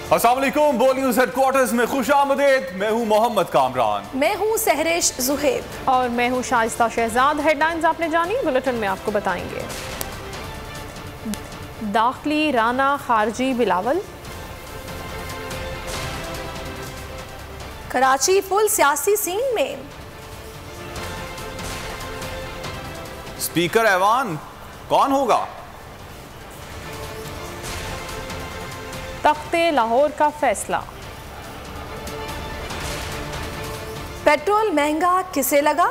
अस्सलाम वालेकुम, बोल न्यूज़ हेडक्वार्टर्स में खुशामदीद। मैं हूं मोहम्मद कामरान। मैं हूं सहरेश जुहेब और मैं हूं शाइस्ता शहजाद। हेडलाइंस आपने जानी, बुलेटिन में आपको बताएंगे। दाखिली राना, खारजी बिलावल। कराची फुल सियासी सीन में। स्पीकर ऐवान कौन होगा? तख्ते लाहौर का फैसला। पेट्रोल महंगा किसे लगा?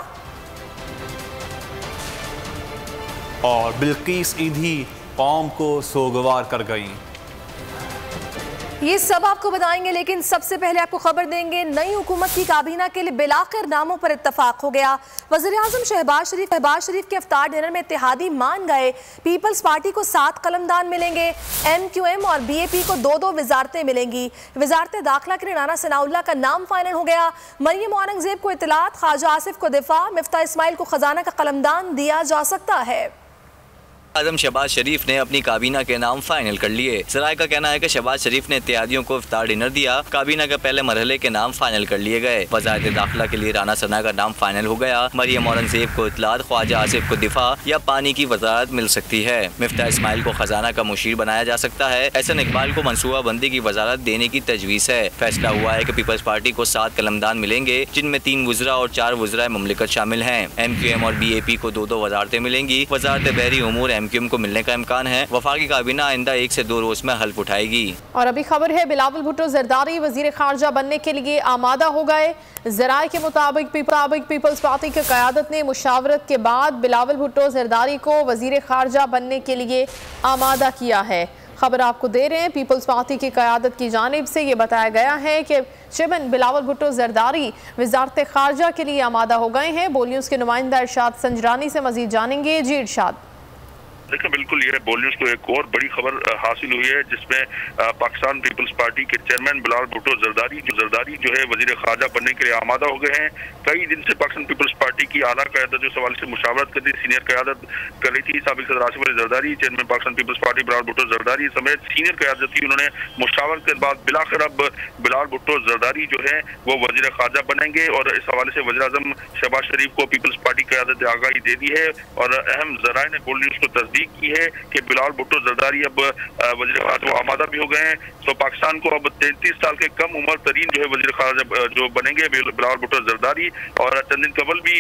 और बिल्किस ईधी कौम को सोगवार कर गई। ये सब आपको बताएंगे, लेकिन सबसे पहले आपको खबर देंगे नई हुकूमत की काबीना के लिए बिलाखिर नामों पर इत्तफाक हो गया। वज़ीर-ए-आज़म शहबाज शरीफ के इफ्तार डिनर में इत्तेहादी मान गए। पीपल्स पार्टी को 7 कलमदान मिलेंगे। MQM और BAP को 2-2 वजारतें मिलेंगी। वजारत दाखिला के लिए राना सनाउल्लाह का नाम फाइनल हो गया। मरियम औरंगजेब को इत्तलात, ख्वाजा आसिफ को दिफा, मिफ्ता इस्माइल को खजाना का कलमदान दिया जा सकता है। आज़म शहबाज शरीफ ने अपनी काबीना के नाम फाइनल कर लिए। सराय का कहना है कि शहबाज शरीफ ने इत्तेहादियों को इफ्तार डिनर दिया। काबीना के पहले मरहले के नाम फाइनल कर लिए गए। वज़ारत दाखिला के लिए राना सना का नाम फाइनल हो गया। मरियम औरंगजेब को इत्तलात, ख्वाजा आसिफ को दिफा या पानी की वजारत मिल सकती है। मिफ्ता इस्माइल को खजाना का मुशीर बनाया जा सकता है। एहसन इकबाल को मनसूबा बंदी की वजारत देने की तजवीज़ है। फैसला हुआ है कि पीपल्स पार्टी को 7 कलमदान मिलेंगे, जिनमें 3 वज़रा और 4 वज़रा मुमलिकत शामिल हैं। MQM और BAP को 2-2 वजारतें मिलेंगी। वजारत बहरी उमूर MQM को मिलने का इम्कान है। वफाकी काबीना आइंदा 1 से 2 रोज में हल्फ उठाएगी। और अभी खबर है बिलावल भुट्टो जरदारी वजीर खारजा बनने के लिए आमादा हो गए। जराये के मुताबिक पीपल्स पार्टी की क़यादत ने मुशावरत के बाद बिलावल भुट्टो जरदारी को वजीर खारजा बनने के लिए आमादा किया है। खबर आपको दे रहे हैं, पीपल्स पार्टी की क़यादत की जानिब से ये बताया गया है कि चेयरमैन बिलावल भुट्टो जरदारी वजारत खारजा के लिए आमादा हो गए हैं। बोल न्यूज़ के नुमाइंदा इरशाद संजरानी से मजीद जानेंगे। जी इरशाद। देखिए, बिल्कुल ये बोल न्यूज़ को एक और बड़ी खबर हासिल हुई है, जिसमें पाकिस्तान पीपल्स पार्टी के चेयरमैन बिलावल भुट्टो जरदारी जो है वजीर खारजा बनने के लिए आमादा हो गए हैं। कई दिन से पाकिस्तान पीपल्स पार्टी की आला क़यादत जो सवाल से मुशावरत कर रही, सीनियर क़यादत कर रही थी। साबिक़ सदर आसिफ अली जरदारी, चेयरमैन पाकिस्तान पीपल्स पार्टी बिलावल भुट्टो जरदारी समेत सीनियर क़यादत थी, उन्होंने मुशावरत के बाद बिलाखिर अब बिलावल भुट्टो जरदारी जो है वो वजीर खारजा बनेंगे। और इस हवाले से वज़ीर आज़म शहबाज शरीफ को पीपल्स पार्टी क़यादत आगाही दे दी है। और अहम ज़राए ने बोल न्यूज़ को की है कि बिलावल भुट्टो जरदारी अब वज़ीर खारजा आमादा भी हो गए हैं। तो पाकिस्तान को अब 33 साल के कम उम्र तरीन जो है वज़ीर खारजा जो बनेंगे बिलावल भुट्टो जरदारी। और चंद दिन कबल भी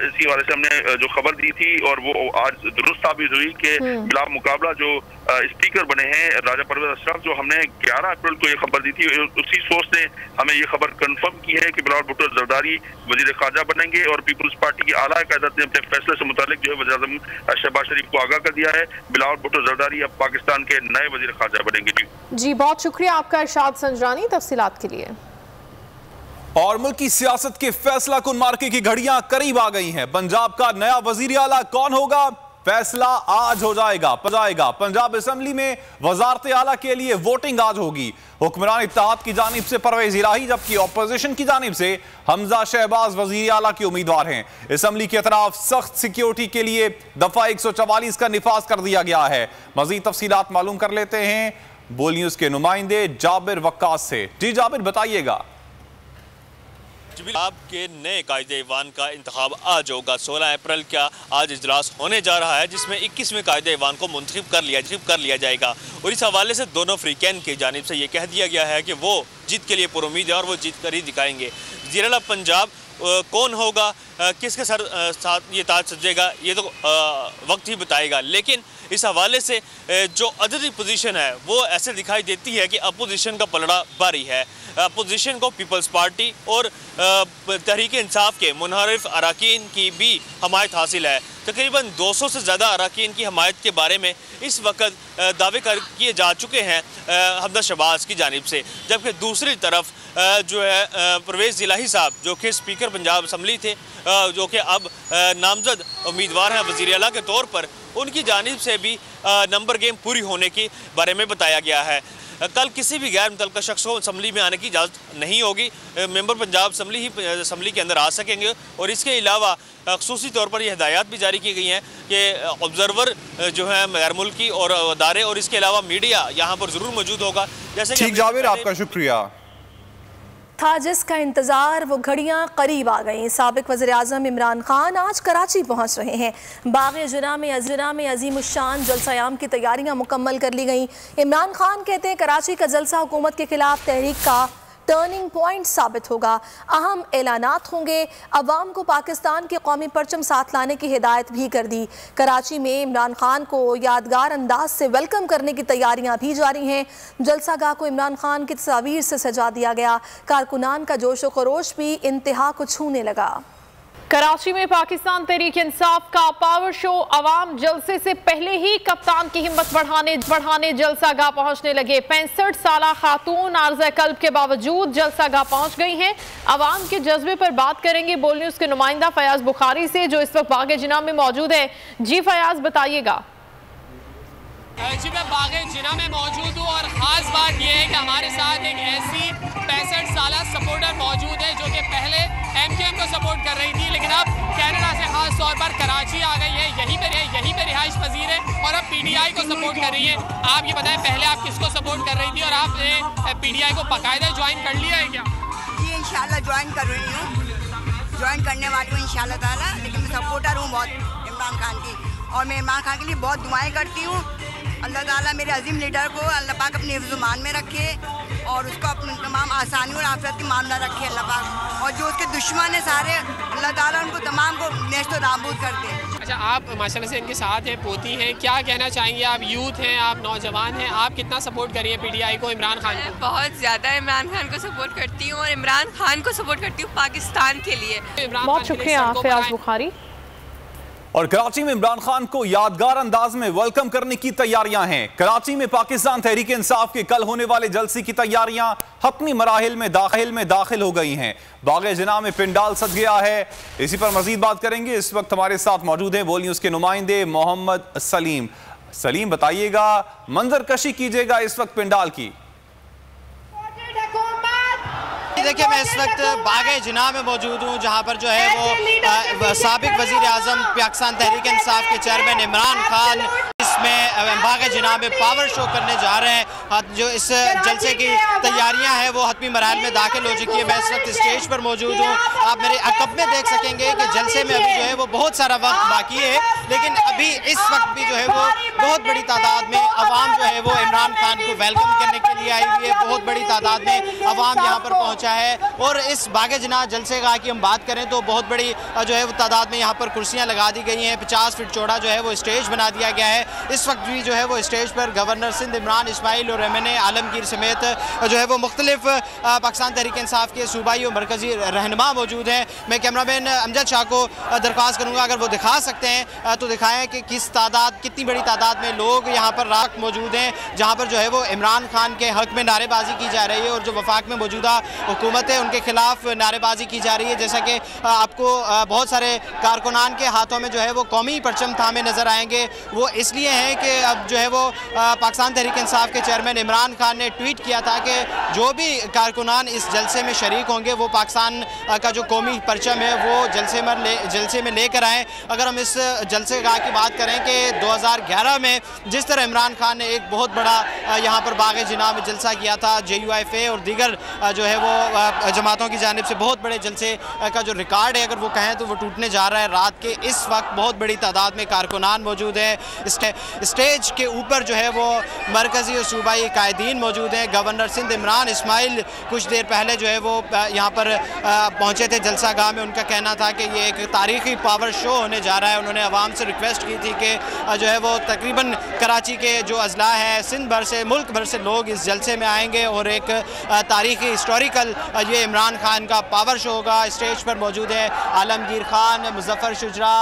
इसी वाले से हमने जो खबर दी थी और वो आज दुरुस्त साबित हुई कि बिला मुकाबला जो स्पीकर बने हैं राजा परवेज अशरफ, जो हमने 11 अप्रैल को ये खबर दी थी, उसी सोच ने हमें ये खबर कंफर्म की है कि बिलावल भुट्टो जरदारी वज़ीर खारजा बनेंगे। और पीपल्स पार्टी की आला क़यादत ने अपने फैसले से मुतालिक जो है वज़ीर आज़म शहबाज शरीफ को आगाह कर दिया है। बिलावल भुट्टो जरदारी अब पाकिस्तान के नए वज़ीर खारजा बनेंगे। जी बहुत शुक्रिया आपका इरशाद संजरानी तफसीलात के लिए। और मुल्क की सियासत के फैसला कुन मार्के की घड़ियां करीब आ गई हैं। पंजाब का नया वजीर आला कौन होगा, फैसला आज हो जाएगा। पंजाब असेंबली में वजारत आला के लिए वोटिंग आज होगी। हुक्मरान इत्तेहाद की जानिब से परवेज इलाही, जबकि ऑपोजिशन की जानिब से हमजा शहबाज वजीर आला के उम्मीदवार हैं। असेंबली की तरफ सख्त सिक्योरिटी के लिए दफा 144 का निफाज कर दिया गया है। मजीद तफसीलात मालूम कर लेते हैं बोल न्यूज के नुमाइंदे जाबिर वक्कास से। जी जाबिर, बताइएगा। आपके नए कायदे-ए-ईवान का इंतखाब आज होगा। 16 अप्रैल का आज इजलास होने जा रहा है, जिसमें 21वें कायदे-ए-ईवान को मुंतखब कर लिया जाएगा। और इस हवाले से दोनों फ्रीकैन की जानिब से ये कह दिया गया है कि वो जीत के लिए पुरुमीद है और वो जीत कर ही दिखाएंगे। वज़ीर आला पंजाब कौन होगा, किसके साथ ये ताज सजेगा, ये तो वक्त ही बताएगा। लेकिन इस हवाले से जो अददी पोजीशन है वो ऐसे दिखाई देती है कि अपोजिशन का पलड़ा भारी है। अपोजिशन को पीपल्स पार्टी और तहरीक इंसाफ के मुनहरिफ अराकीन की भी हमायत हासिल है। तकरीबन 200 से ज़्यादा अराकीन की हमायत के बारे में इस वक्त दावे किए जा चुके हैं हमजा शहबाज की जानिब से। जबकि दूसरी तरफ जो है परवेज इलाही साहब, जो कि स्पीकर पंजाब असम्बली थे, जो कि अब नामजद उम्मीदवार हैं वज़ीर आला के तौर पर, उनकी जानिब से भी नंबर गेम पूरी होने के बारे में बताया गया है। कल किसी भी गैर मुतल्लिका शख्स को असम्बली में आने की इजाज़त नहीं होगी। मेंबर पंजाब असम्बली के अंदर आ सकेंगे। और इसके अलावा ख़ुसूसी तौर पर ये हिदायत भी जारी की गई हैं कि ऑब्जर्वर जो है गैर मुल्की और अदारे और इसके अलावा मीडिया यहाँ पर ज़रूर मौजूद होगा। जैसे ठीक जावेद, आपका शुक्रिया। था जिसका इंतजार वो घड़ियां करीब आ गईं। साबिक वज़ीर आज़म इमरान खान आज कराची पहुंच रहे हैं। बाग़ जिना में अज़ीमुश्शान जलसा-ए-आम की तैयारियां मुकम्मल कर ली गईं। इमरान खान कहते हैं कराची का जलसा हुकूमत के खिलाफ तहरीक का टर्निंग पॉइंट साबित होगा। अहम ऐलानात होंगे। अवाम को पाकिस्तान के कौमी परचम साथ लाने की हिदायत भी कर दी। कराची में इमरान खान को यादगार अंदाज से वेलकम करने की तैयारियां भी जारी हैं। जलसागाह को इमरान खान की तस्वीर से सजा दिया गया। कारकुनान का जोश व खरोश भी इंतहा को छूने लगा। कराची में पाकिस्तान तहरीक इंसाफ का पावर शो। अवाम जलसे से पहले ही कप्तान की हिम्मत बढ़ाने जलसागाह पहुंचने लगे। 65 साला खातून आर्ज़े कल्ब के बावजूद जलसागाह पहुंच गई हैं। अवाम के जज्बे पर बात करेंगे बोल न्यूज़ के नुमाइंदा फयाज बुखारी से, जो इस वक्त बाग़ जिना में मौजूद है। जी फयाज, बताइएगा। जी, मैं बाग़ जिना में मौजूद हूँ और ख़ास बात यह है कि हमारे साथ एक ऐसी 65 साला सपोर्टर मौजूद है जो कि पहले MKM को सपोर्ट कर रही थी, लेकिन अब कनाडा से ख़ास तौर पर कराची आ गई है। यहीं पे रिहाइश पजीर है और अब PTI को सपोर्ट कर रही है। आप ये बताएं, पहले आप किसको सपोर्ट कर रही थी और आपने PTI को बाकायदा ज्वाइन कर लिया है क्या? जी, इंशाल्लाह ज्वाइन कर रही हूँ, ज्वाइन करने वाली हूँ इंशाल्लाह ताला। लेकिन मैं सपोर्टर हूँ बहुत इमरान खान की और मैं इमरान खान के लिए बहुत दुआएँ करती हूँ। अल्लाह ताला मेरे अजीम लीडर को अल्लाह पाक अपने हिफ्ज़-ओ-मान में रखे और उसको अपनी तमाम आसानी और आफियत की मामला रखे अल्लाह पाक। और जो उसके दुश्मन है सारे, अल्लाह ताला उनको तमाम को नेस्त नाबूद कर दे। अच्छा, आप माशाल्लाह से इनके साथ हैं, पोती हैं, क्या कहना चाहेंगे? आप यूथ हैं, आप नौजवान हैं, आप कितना सपोर्ट करिए PTI को, इमरान खान को? बहुत ज़्यादा इमरान खान को सपोर्ट करती हूँ और इमरान खान को सपोर्ट करती हूँ पाकिस्तान के लिए। बहुत शुक्रिया फयाज बुखारी। और कराची में इमरान खान को यादगार अंदाज में वेलकम करने की तैयारियां हैं। कराची में पाकिस्तान तहरीक इंसाफ के कल होने वाले जलसे की तैयारियां हतमी मराहिल में दाखिल हो गई हैं। बाग़ जिना में पिंडाल सज गया है। इसी पर मजीद बात करेंगे। इस वक्त हमारे साथ मौजूद हैं बोल न्यूज़ के नुमाइंदे मोहम्मद सलीम। सलीम, बताइएगा, मंजर कशी कीजिएगा इस वक्त पिंडाल की। देखिए, मैं इस वक्त बाग़ जिना में मौजूद हूँ, जहाँ पर जो है वो साबिक वज़ीर आज़म पाकिस्तान तहरीक इंसाफ के चेयरमैन इमरान खान इसमें बाग़ जिना में पावर शो करने जा रहे हैं। जो इस जलसे की तैयारियां हैं वो हतमी मराहल में दाखिल हो चुकी है। मैं इस वक्त स्टेज पर मौजूद हूँ। आप मेरे अकब में देख सकेंगे कि जलसे में अभी जो है वो बहुत सारा वक्त बाकी है, लेकिन अभी इस वक्त भी जो है वो बहुत बड़ी तादाद में अवाम जो है वो इमरान खान को वेलकम करने के लिए आई हुई है। बहुत बड़ी तादाद में अवाम यहाँ पर पहुँचा है। और इस बाग़ जिना जलसेगाह की हम बात करें तो बहुत बड़ी जो है वो तादाद में यहाँ पर कुर्सियाँ लगा दी गई हैं। 50 फीट चौड़ा जो है वो स्टेज बना दिया गया है। इस वक्त भी जो है वो स्टेज पर गवर्नर सिंध इमरान इस्माइल और MNA आलमगीर समेत जो है वो मुख्तलिफ पाकिस्तान तहरीक इंसाफ के सूबाई और मरकजी रहनुमा मौजूद हैं। मैं कैमरामैन अमजद शाह को दरख्वास्त करूँगा अगर वो दिखा सकते हैं तो दिखाएँ कि कितनी बड़ी तादाद में लोग यहाँ पर रात मौजूद हैं, जहाँ पर जो है वो इमरान खान के हक़ में नारेबाजी की जा रही है और जो वफाक में मौजूदा हुकूमत है उनके खिलाफ नारेबाजी की जा रही है। जैसा कि आपको बहुत सारे कारकुनान के हाथों में जो है वो कौमी परचम थामे नज़र आएंगे। वो इसलिए हैं कि अब जो है वो पाकिस्तान तहरीक इंसाफ के चेयरमैन इमरान खान ने ट्वीट किया था कि जो भी कारकुनान इस जलसे में शरीक होंगे वो पाकिस्तान का जो कौमी परचम है वो जलसे में लेकर आएँ। अगर हम इस जलसेगाह की बात करें कि 2011 में जिस तरह इमरान खान ने एक बहुत बड़ा यहाँ पर बाग़ जिना में जलसा किया था, JUIFA और दीगर जो है वो जमातों की जानिब से बहुत बड़े जलसे का जो रिकॉर्ड है अगर वो कहें तो वो टूटने जा रहा है। रात के इस वक्त बहुत बड़ी तादाद में कारकुनान मौजूद है। स्टेज के ऊपर जो है वो मरकज़ी और सूबाई कायदीन मौजूद हैं। गवर्नर सिंध इमरान इस्माइल कुछ देर पहले जो है वो यहाँ पर पहुँचे थे जलसागाह में। उनका कहना था कि ये एक तारीख़ी पावर शो होने जा रहा है। उन्होंने आवाम से रिक्वेस्ट की थी कि जो है वो तकरीबन कराची के जो अजला है सिंध भर से, मुल्क भर से लोग इस जलसे में आएंगे और एक तारीख़ी हिस्टोरिकल ये इमरान खान का पावर शो होगा। स्टेज पर मौजूद है आलमगीर खान, मुजफ्फर शुजरा,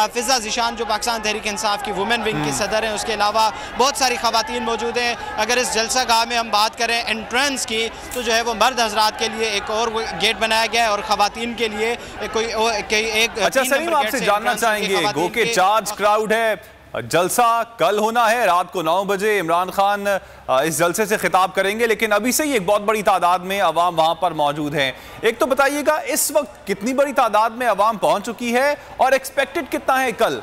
फ़िज़ा ज़िशान जो पाकिस्तान तहरीक इंसाफ की वुमेन विंग की सदर हैं। उसके अलावा बहुत सारी ख़वातीन मौजूद हैं। अगर इस जलसागाह में हम बात करें एंट्रेंस की तो जो है वो मर्द हजरात के लिए एक और गेट बनाया गया है और ख़वातीन के लिए एक। अच्छा सलीम, आपसे जानना चाहेंगे गो के चार्ज क्राउड है, जलसा कल होना है, रात को 9 बजे इमरान खान इस जलसे से खिताब करेंगे, लेकिन अभी से ही एक बहुत बड़ी तादाद में अवाम वहां पर मौजूद हैं। एक तो बताइएगा इस वक्त कितनी बड़ी तादाद में अवाम पहुंच चुकी है और एक्सपेक्टेड कितना है कल?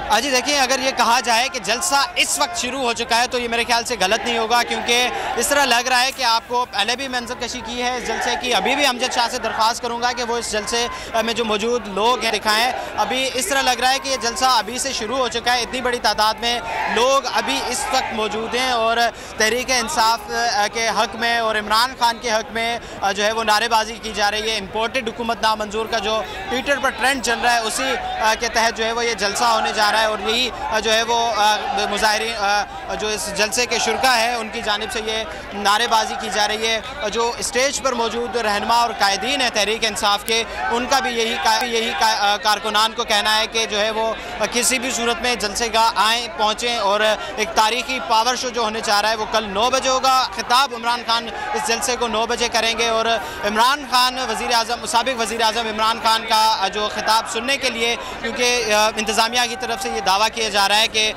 अजी देखिए, अगर ये कहा जाए कि जलसा इस वक्त शुरू हो चुका है तो ये मेरे ख्याल से गलत नहीं होगा, क्योंकि इस तरह लग रहा है कि आपको पहले भी मंजरकशी की है इस जलसे की। अभी भी अमजद शाह से दरख्वास्त करूंगा कि वो इस जलसे में जो मौजूद लोग हैं दिखाएं। अभी इस तरह लग रहा है कि ये जलसा अभी से शुरू हो चुका है, इतनी बड़ी तादाद में लोग अभी इस वक्त मौजूद हैं और तहरीक इंसाफ के हक़ में और इमरान खान के हक़ में जो है वो नारेबाजी की जा रही है। इम्पोर्टेड हुकूमत नामंजूर का जो ट्विटर पर ट्रेंड चल रहा है उसी के तहत जो है वो ये जलसा होने जा रहा है और यही जो है वो मुजाहिरीन जो इस जलसे के शुरका है उनकी जानिब से ये नारेबाजी की जा रही है। जो स्टेज पर मौजूद रहनुमा और कायदीन है तहरीक इंसाफ के, उनका भी यही कारकुनान को कहना है कि जो है वो किसी भी सूरत में जलसे का आएँ पहुँचें और एक तारीखी पावर शो जो होने जा रहा है वो कल 9 बजे होगा। खिताब इमरान खान इस जलसे को 9 बजे करेंगे और इमरान खान साबिक वज़ीर आज़म इमरान खान का जो खिताब सुनने के लिए, क्योंकि इंतज़ामिया की तरफ से ये दावा किया जा रहा है कि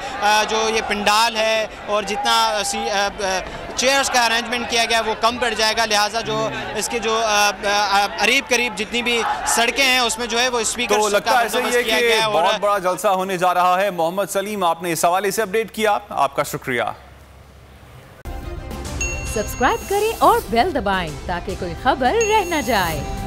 जो ये पंडाल है और जितना चेयर्स का अरेंजमेंट किया गया वो कम पड़ जाएगा, लिहाजा जो इसके जो करीब करीब जितनी भी सड़कें हैं उसमें जो है वो स्पीकर तो लगता है ऐसे ही है कि बहुत बड़ा जलसा होने जा रहा है। मोहम्मद सलीम, आपने इस हवाले से अपडेट किया, आपका शुक्रिया। सब्सक्राइब करें और बेल दबाएं ताकि कोई खबर रह न जाए।